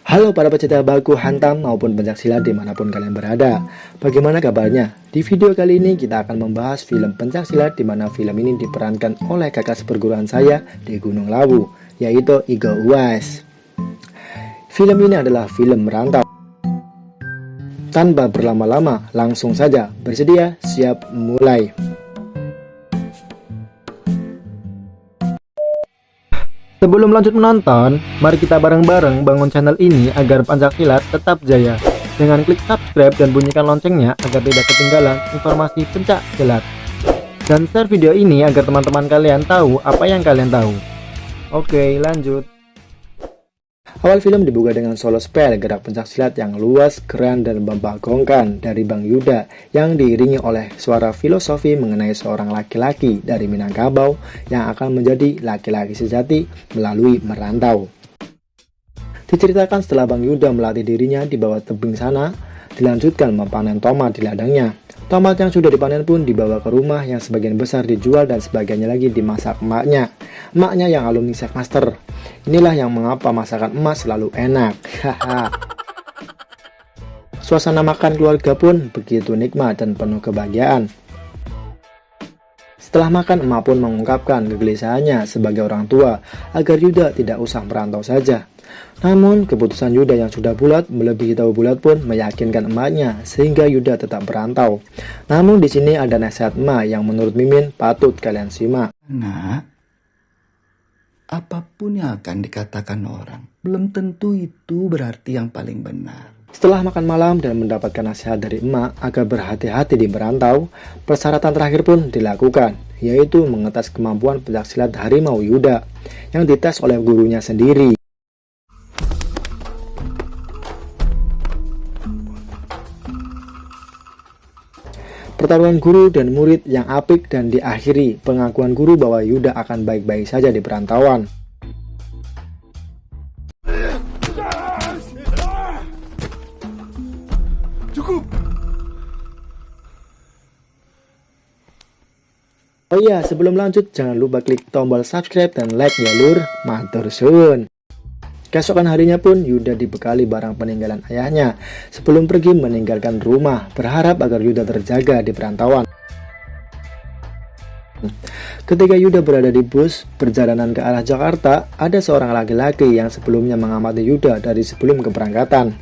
Halo para pecinta baku hantam maupun pencaksilat dimanapun kalian berada. Bagaimana kabarnya? Di video kali ini kita akan membahas film pencaksilat di mana film ini diperankan oleh kakak seperguruan saya di Gunung Lawu, yaitu Iko Uwais. Film ini adalah film merantau. Tanpa berlama-lama, langsung saja bersedia, siap, mulai. Sebelum lanjut menonton, mari kita bareng-bareng bangun channel ini agar pencaksilat tetap jaya. Dengan klik subscribe dan bunyikan loncengnya agar tidak ketinggalan informasi pencaksilat. Dan share video ini agar teman-teman kalian tahu apa yang kalian tahu. Oke, lanjut. Awal film dibuka dengan solo spell gerak pencaksilat yang luas, keren, dan membagongkan dari Bang Yuda yang diiringi oleh suara filosofi mengenai seorang laki-laki dari Minangkabau yang akan menjadi laki-laki sejati melalui merantau. Diceritakan setelah Bang Yuda melatih dirinya di bawah tebing sana, dilanjutkan memanen tomat di ladangnya. Tomat yang sudah dipanen pun dibawa ke rumah yang sebagian besar dijual dan sebagiannya lagi dimasak emaknya. Emaknya yang alumni chef master. Inilah yang mengapa masakan emak selalu enak. Haha. Suasana makan keluarga pun begitu nikmat dan penuh kebahagiaan. Setelah makan, emak pun mengungkapkan kegelisahannya sebagai orang tua agar Yuda tidak usah merantau saja. Namun, keputusan Yuda yang sudah bulat melebihi tahu bulat pun meyakinkan emaknya sehingga Yuda tetap berantau. Namun di sini ada nasihat emak yang menurut Mimin patut kalian simak. Nak, apapun yang akan dikatakan orang, belum tentu itu berarti yang paling benar. Setelah makan malam dan mendapatkan nasihat dari emak agar berhati-hati di merantau, persyaratan terakhir pun dilakukan, yaitu mengetes kemampuan pencaksilat harimau Yuda yang dites oleh gurunya sendiri. Pertarungan guru dan murid yang apik dan diakhiri pengakuan guru bahwa Yuda akan baik-baik saja di perantauan. Cukup. Oh iya, sebelum lanjut jangan lupa klik tombol subscribe dan like ya lur, matur suwun. Keesokan harinya pun Yuda dibekali barang peninggalan ayahnya sebelum pergi meninggalkan rumah, berharap agar Yuda terjaga di perantauan. Ketika Yuda berada di bus perjalanan ke arah Jakarta, ada seorang laki-laki yang sebelumnya mengamati Yuda dari sebelum keberangkatan.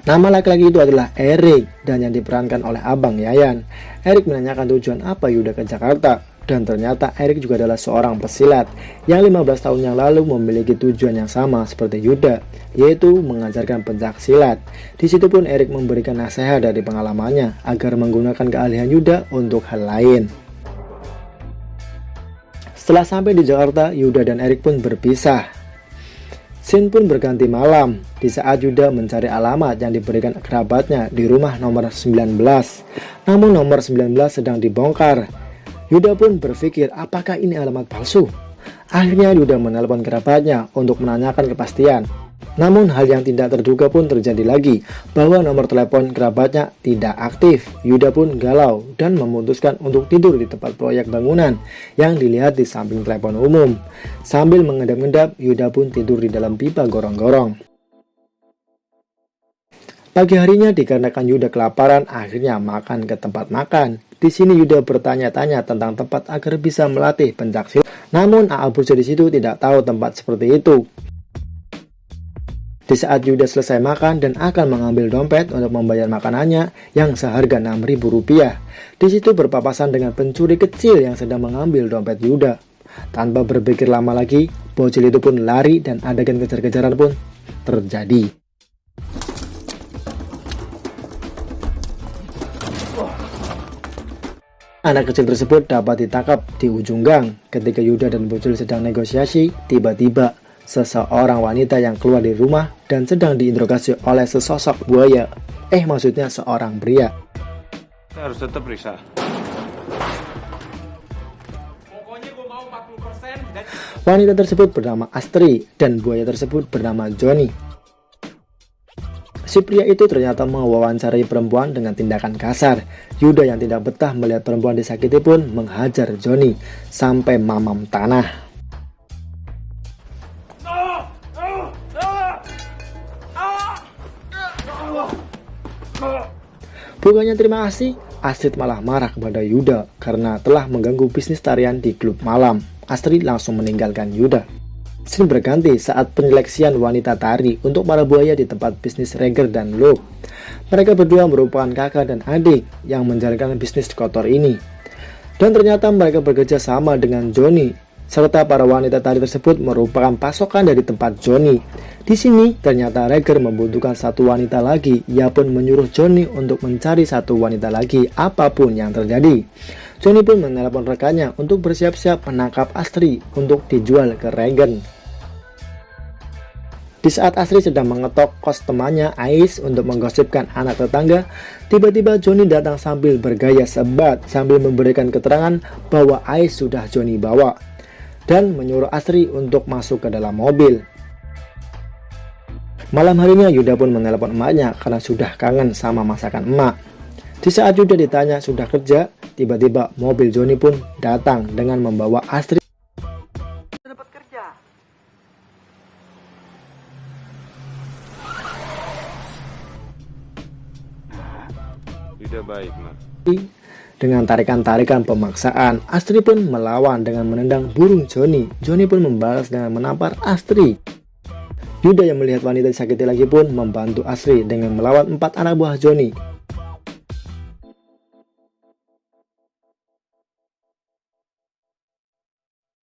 Nama laki-laki itu adalah Erik dan yang diperankan oleh Abang Yayan. Erik menanyakan tujuan apa Yuda ke Jakarta. Dan ternyata Erik juga adalah seorang pesilat yang 15 tahun yang lalu memiliki tujuan yang sama seperti Yuda, yaitu mengajarkan pencaksilat. Di situ pun Erik memberikan nasihat dari pengalamannya agar menggunakan keahlian Yuda untuk hal lain. Setelah sampai di Jakarta, Yuda dan Erik pun berpisah. Scene pun berganti malam di saat Yuda mencari alamat yang diberikan kerabatnya di rumah nomor 19. Namun nomor 19 sedang dibongkar. Yuda pun berpikir apakah ini alamat palsu. Akhirnya Yuda menelpon kerabatnya untuk menanyakan kepastian. Namun hal yang tidak terduga pun terjadi lagi, bahwa nomor telepon kerabatnya tidak aktif. Yuda pun galau dan memutuskan untuk tidur di tempat proyek bangunan yang dilihat di samping telepon umum. Sambil mengendap-endap, Yuda pun tidur di dalam pipa gorong-gorong. Pagi harinya dikarenakan Yuda kelaparan, akhirnya makan ke tempat makan. Di sini Yuda bertanya-tanya tentang tempat agar bisa melatih pencaksilat. Namun Aa Burjo di situ tidak tahu tempat seperti itu. Di saat Yuda selesai makan dan akan mengambil dompet untuk membayar makanannya yang seharga Rp6.000, di situ berpapasan dengan pencuri kecil yang sedang mengambil dompet Yuda. Tanpa berpikir lama lagi, bocil itu pun lari dan adegan kejar-kejaran pun terjadi. Anak kecil tersebut dapat ditangkap di ujung gang. Ketika Yuda dan bocil sedang negosiasi, tiba-tiba seseorang wanita yang keluar dari rumah dan sedang diinterogasi oleh sesosok buaya. Maksudnya seorang pria. Saya harus tetap periksa. Wanita tersebut bernama Astri dan buaya tersebut bernama Joni. Si pria itu ternyata mewawancarai perempuan dengan tindakan kasar. Yuda yang tidak betah melihat perempuan disakiti pun menghajar Joni sampai mamam tanah. Bukannya terima kasih, Astrid malah marah kepada Yuda karena telah mengganggu bisnis tarian di klub malam. Astrid langsung meninggalkan Yuda. Scene berganti saat penyeleksian wanita tari untuk para buaya di tempat bisnis Reger dan Luke. Mereka berdua merupakan kakak dan adik yang menjalankan bisnis kotor ini. Dan ternyata mereka bekerja sama dengan Johnny, serta para wanita tari tersebut merupakan pasokan dari tempat Johnny. Di sini ternyata Reger membutuhkan satu wanita lagi. Ia pun menyuruh Johnny untuk mencari satu wanita lagi apapun yang terjadi. Johnny pun menelepon rekannya untuk bersiap-siap menangkap Astrid untuk dijual ke Regan. Di saat Astrid sedang mengetok kos temannya Ais untuk menggosipkan anak tetangga, tiba-tiba Johnny datang sambil bergaya sebat sambil memberikan keterangan bahwa Ais sudah Johnny bawa dan menyuruh Astrid untuk masuk ke dalam mobil. Malam harinya Yuda pun menelepon emaknya karena sudah kangen sama masakan emak. Di saat Yuda ditanya sudah kerja, tiba-tiba mobil Johnny pun datang dengan membawa Astrid. Tidak baik, Ma. Dengan tarikan-tarikan pemaksaan, Astrid pun melawan dengan menendang burung Johnny. Johnny pun membalas dengan menampar Astrid. Yuda yang melihat wanita disakiti lagi pun membantu Astrid dengan melawan 4 anak buah Johnny.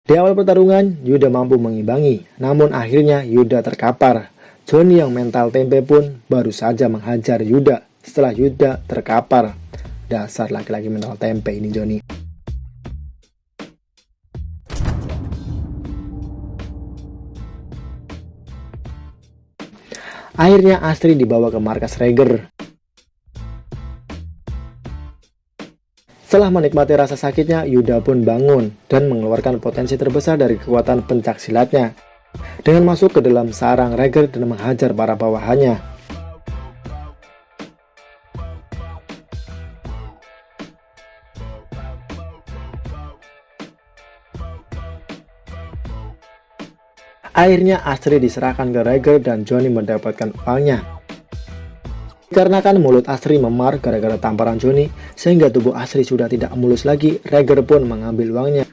Di awal pertarungan, Yuda mampu mengimbangi, namun akhirnya Yuda terkapar. Johnny yang mental tempe pun baru saja menghajar Yuda setelah Yuda terkapar. Dasar laki-laki mental tempe ini Johnny. Akhirnya Astrid dibawa ke markas Reger. Setelah menikmati rasa sakitnya, Yuda pun bangun dan mengeluarkan potensi terbesar dari kekuatan pencak silatnya dengan masuk ke dalam sarang Reger dan menghajar para bawahannya. Akhirnya Astrid diserahkan ke Reger dan Johnny mendapatkan uangnya. Dikarenakan mulut Astrid memar gara-gara tamparan Johnny, sehingga tubuh Astrid sudah tidak mulus lagi, Reger pun mengambil uangnya.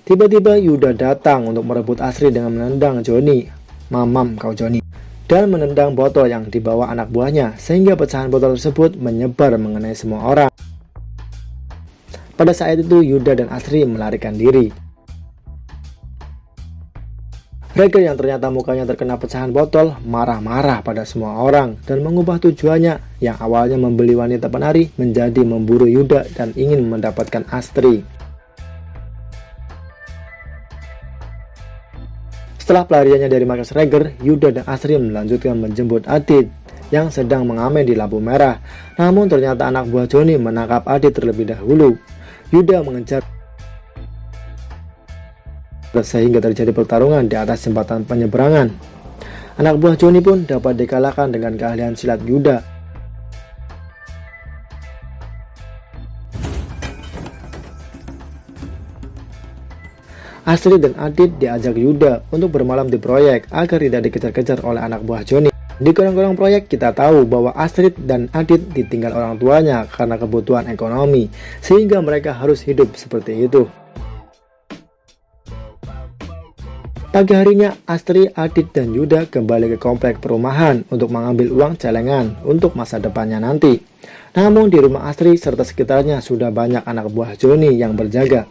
Tiba-tiba Yuda datang untuk merebut Astrid dengan menendang Johnny. Mamam kau Johnny. Dan menendang botol yang dibawa anak buahnya, sehingga pecahan botol tersebut menyebar mengenai semua orang. Pada saat itu Yuda dan Astrid melarikan diri. Reger yang ternyata mukanya terkena pecahan botol marah-marah pada semua orang dan mengubah tujuannya yang awalnya membeli wanita penari menjadi memburu Yuda dan ingin mendapatkan Astrid. Setelah pelariannya dari markas Reger, Yuda dan Astrid melanjutkan menjemput Adit yang sedang mengamen di lampu merah. Namun ternyata anak buah Johnny menangkap Adit terlebih dahulu. Yuda mengejar sehingga terjadi pertarungan di atas jembatan penyeberangan. Anak buah Johnny pun dapat dikalahkan dengan keahlian silat Yuda. Astrid dan Adit diajak Yuda untuk bermalam di proyek agar tidak dikejar-kejar oleh anak buah Johnny. Di gorong-gorong proyek kita tahu bahwa Astrid dan Adit ditinggal orang tuanya karena kebutuhan ekonomi, sehingga mereka harus hidup seperti itu. Pagi harinya, Astrid, Adit, dan Yuda kembali ke komplek perumahan untuk mengambil uang celengan untuk masa depannya nanti. Namun di rumah Astrid serta sekitarnya sudah banyak anak buah Johnny yang berjaga.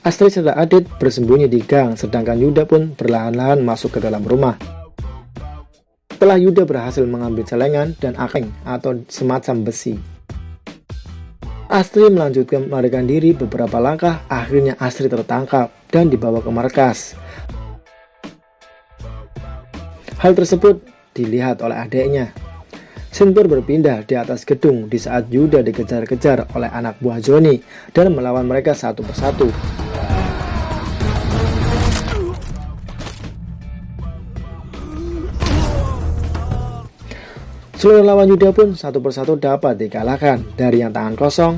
Astrid serta Adit bersembunyi di gang, sedangkan Yuda pun perlahan-lahan masuk ke dalam rumah. Setelah Yuda berhasil mengambil celengan dan akeng atau semacam besi, Astrid melanjutkan melarikan diri beberapa langkah. Akhirnya Astrid tertangkap dan dibawa ke markas. Hal tersebut dilihat oleh adiknya. Scene berpindah di atas gedung di saat Yuda dikejar-kejar oleh anak buah Johnny dan melawan mereka satu persatu. Seluruh lawan Yuda pun satu persatu dapat dikalahkan, dari yang tangan kosong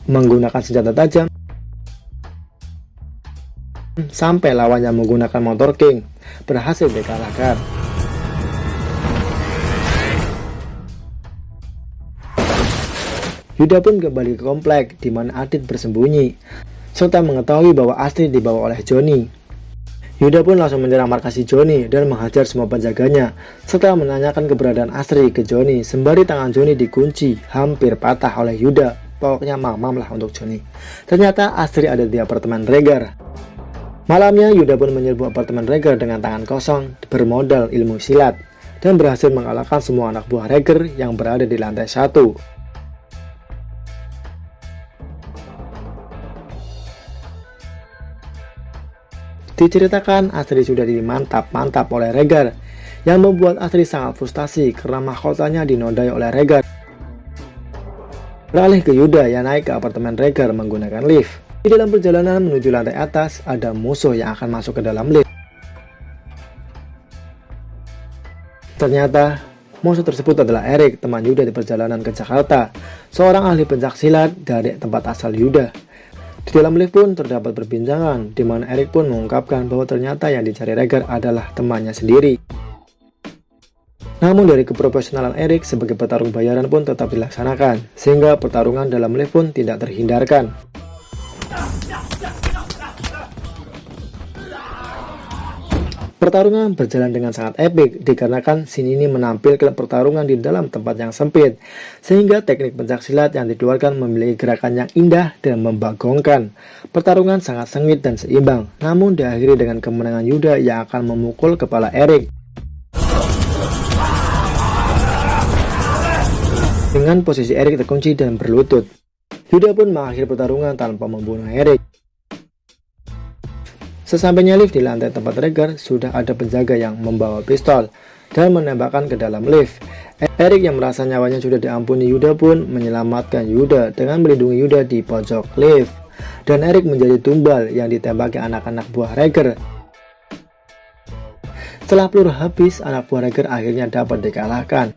menggunakan senjata tajam sampai lawannya menggunakan motor king berhasil dikalahkan. Yuda pun kembali ke komplek di mana Adit bersembunyi serta mengetahui bahwa Astrid dibawa oleh Johnny. Yuda pun langsung menyerang markas Johnny dan menghajar semua penjaganya serta menanyakan keberadaan Astrid ke Johnny sembari tangan Johnny dikunci hampir patah oleh Yuda. Pokoknya mamam lah untuk Johnny. Ternyata Astrid ada di apartemen Regar. Malamnya Yuda pun menyerbu apartemen Regar dengan tangan kosong bermodal ilmu silat dan berhasil mengalahkan semua anak buah Regar yang berada di lantai 1. Diceritakan Astrid sudah dimantap-mantap oleh Regar yang membuat Astrid sangat frustasi karena mahkotanya dinodai oleh Regar. Beralih ke Yuda yang naik ke apartemen Regar menggunakan lift. Di dalam perjalanan menuju lantai atas ada musuh yang akan masuk ke dalam lift. Ternyata musuh tersebut adalah Erik, teman Yuda di perjalanan ke Jakarta, seorang ahli pencaksilat dari tempat asal Yuda. Di dalam lift pun terdapat perbincangan, di mana Erik pun mengungkapkan bahwa ternyata yang dicari Regar adalah temannya sendiri. Namun dari keprofesionalan Erik sebagai petarung bayaran pun tetap dilaksanakan, sehingga pertarungan dalam lift pun tidak terhindarkan. Pertarungan berjalan dengan sangat epik dikarenakan scene ini menampilkan pertarungan di dalam tempat yang sempit, sehingga teknik pencaksilat yang dikeluarkan memiliki gerakan yang indah dan membagongkan. Pertarungan sangat sengit dan seimbang, namun diakhiri dengan kemenangan Yuda yang akan memukul kepala Erik. Dengan posisi Erik terkunci dan berlutut, Yuda pun mengakhiri pertarungan tanpa membunuh Erik. Sesampainya lift di lantai tempat Regar, sudah ada penjaga yang membawa pistol dan menembakkan ke dalam lift. Erik yang merasa nyawanya sudah diampuni Yuda pun menyelamatkan Yuda dengan melindungi Yuda di pojok lift. Dan Erik menjadi tumbal yang ditembaki anak-anak buah Regar. Setelah peluru habis, anak buah Regar akhirnya dapat dikalahkan.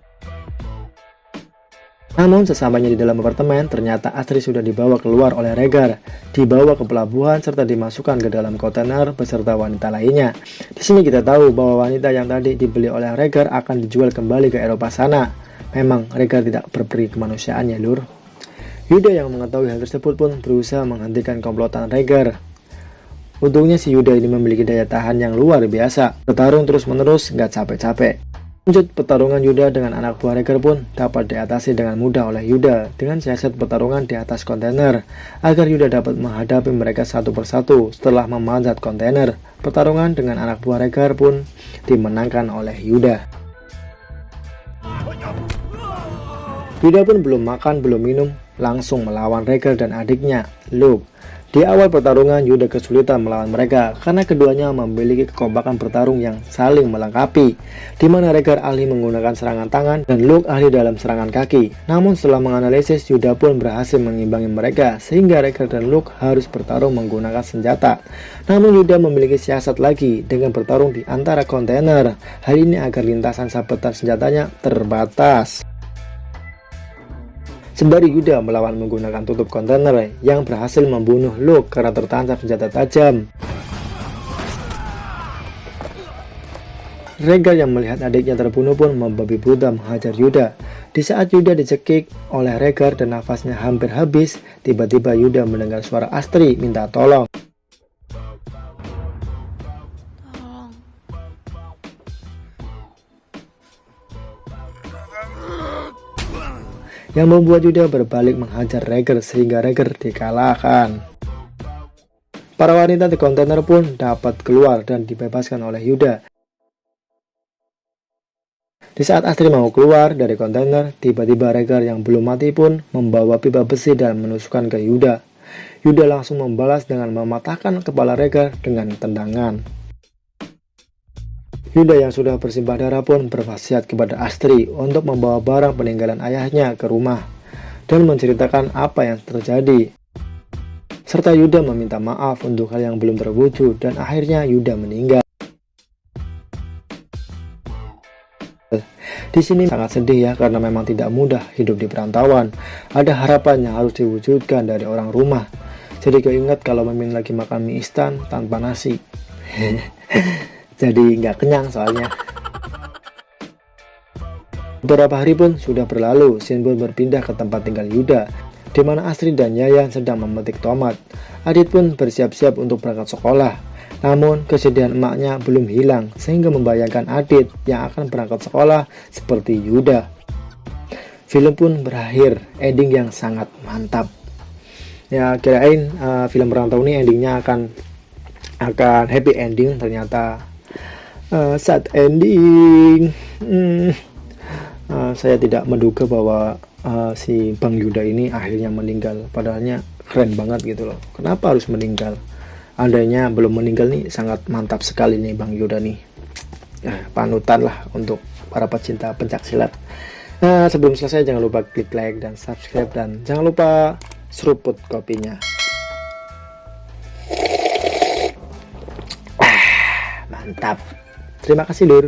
Namun sesampainya di dalam apartemen, ternyata Astrid sudah dibawa keluar oleh Regar, dibawa ke pelabuhan serta dimasukkan ke dalam kontainer beserta wanita lainnya. Di sini kita tahu bahwa wanita yang tadi dibeli oleh Regar akan dijual kembali ke Eropa sana. Memang Regar tidak berperi kemanusiaan ya lur. Yuda yang mengetahui hal tersebut pun berusaha menghentikan komplotan Regar. Untungnya si Yuda ini memiliki daya tahan yang luar biasa, bertarung terus-menerus nggak capek-capek. Lanjut pertarungan Yuda dengan anak buah Regar pun dapat diatasi dengan mudah oleh Yuda dengan siasat pertarungan di atas kontainer agar Yuda dapat menghadapi mereka satu persatu setelah memanjat kontainer. Pertarungan dengan anak buah Regar pun dimenangkan oleh Yuda. Yuda pun belum makan belum minum langsung melawan Regar dan adiknya Luke. Di awal pertarungan Yuda kesulitan melawan mereka karena keduanya memiliki kekompakan bertarung yang saling melengkapi, di mana Regar ahli menggunakan serangan tangan dan Luke ahli dalam serangan kaki. Namun setelah menganalisis, Yuda pun berhasil mengimbangi mereka sehingga Regar dan Luke harus bertarung menggunakan senjata. Namun Yuda memiliki siasat lagi dengan bertarung di antara kontainer. Hal ini agar lintasan sabetan senjatanya terbatas. Sembari Yuda melawan menggunakan tutup kontainer yang berhasil membunuh Luke karena tertancap senjata tajam. Regar yang melihat adiknya terbunuh pun membabi buta menghajar Yuda. Di saat Yuda dicekik oleh Regar dan nafasnya hampir habis, tiba-tiba Yuda mendengar suara Astrid minta tolong. Yang membuat Yuda berbalik menghajar Regar sehingga Regar dikalahkan. Para wanita di kontainer pun dapat keluar dan dibebaskan oleh Yuda. Di saat Astrid mau keluar dari kontainer, tiba-tiba Regar yang belum mati pun membawa pipa besi dan menusukkan ke Yuda. Yuda langsung membalas dengan mematahkan kepala Regar dengan tendangan. Yuda yang sudah bersimbah darah pun berwasiat kepada Astrid untuk membawa barang peninggalan ayahnya ke rumah dan menceritakan apa yang terjadi. Serta Yuda meminta maaf untuk hal yang belum terwujud dan akhirnya Yuda meninggal. Di sini sangat sedih ya karena memang tidak mudah hidup di perantauan. Ada harapan yang harus diwujudkan dari orang rumah. Jadi keinget kalau Mimin lagi makan mie instan tanpa nasi. Jadi nggak kenyang soalnya. Beberapa hari pun sudah berlalu, Sin pun berpindah ke tempat tinggal Yuda, di mana Astrid dan Yayan sedang memetik tomat. Adit pun bersiap-siap untuk berangkat sekolah. Namun kesedihan emaknya belum hilang, sehingga membayangkan Adit yang akan berangkat sekolah seperti Yuda. Film pun berakhir, ending yang sangat mantap. Ya kirain film Perantau ini endingnya akan happy ending, ternyata sad ending. Saya tidak menduga bahwa si Bang Yuda ini akhirnya meninggal. Padahalnya keren banget gitu loh. Kenapa harus meninggal? Andainya belum meninggal nih, sangat mantap sekali nih Bang Yuda nih. Panutan lah untuk para pecinta pencak silat. Sebelum selesai jangan lupa klik like dan subscribe, dan jangan lupa seruput kopinya. Mantap. Terima kasih Lur.